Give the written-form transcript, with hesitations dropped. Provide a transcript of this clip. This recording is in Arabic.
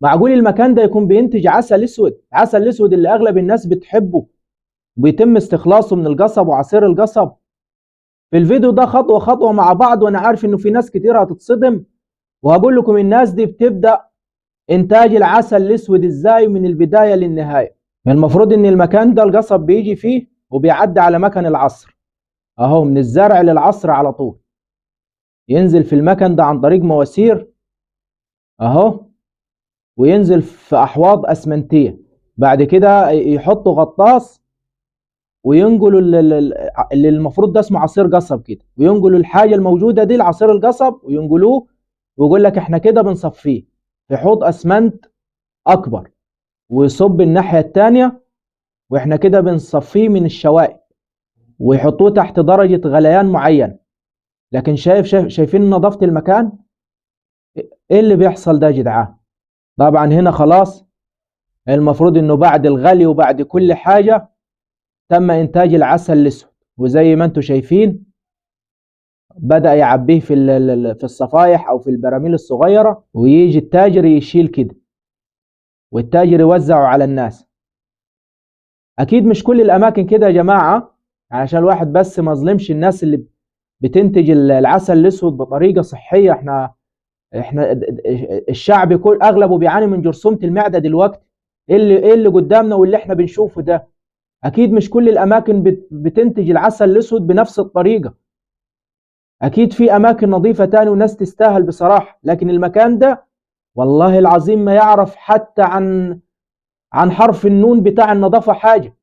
معقول المكان ده يكون بينتج عسل اسود؟ عسل اسود اللي اغلب الناس بتحبه وبيتم استخلاصه من القصب وعصير القصب. في الفيديو ده خطوة خطوة مع بعض، وانا عارف انه في ناس كتير هتتصدم، وهقول لكم الناس دي بتبدأ انتاج العسل الاسود ازاي من البداية للنهاية. المفروض ان المكان ده القصب بيجي فيه وبيعدي على مكن العصر اهو، من الزرع للعصر على طول، ينزل في المكن ده عن طريق مواسير اهو، وينزل في احواض اسمنتية. بعد كده يحطوا غطاس وينقلوا اللي المفروض ده اسمه عصير قصب كده، وينقلوا الحاجة الموجودة دي لعصير القصب وينقلوه، ويقول لك احنا كده بنصفيه في حوض اسمنت اكبر، ويصب الناحية التانية، واحنا كده بنصفيه من الشوائب، ويحطوه تحت درجة غليان معين. لكن شايفين نظافة المكان؟ ايه اللي بيحصل ده يا جدعان؟ طبعا هنا خلاص المفروض انه بعد الغلي وبعد كل حاجة تم انتاج العسل الاسود، وزي ما انتم شايفين بدأ يعبيه في الصفايح او في البراميل الصغيرة، ويجي التاجر يشيل كده، والتاجر يوزعه على الناس. اكيد مش كل الاماكن كده يا جماعة، عشان الواحد بس ما ظلمش الناس اللي بتنتج العسل الاسود بطريقة صحية. احنا الشعب كل اغلبه بيعاني من جرثومة المعدة دلوقتي. ايه اللي قدامنا واللي احنا بنشوفه ده؟ اكيد مش كل الاماكن بتنتج العسل الاسود بنفس الطريقة. اكيد في اماكن نظيفة تاني وناس تستاهل بصراحة، لكن المكان ده والله العظيم ما يعرف حتى عن حرف النون بتاع النظافة حاجة.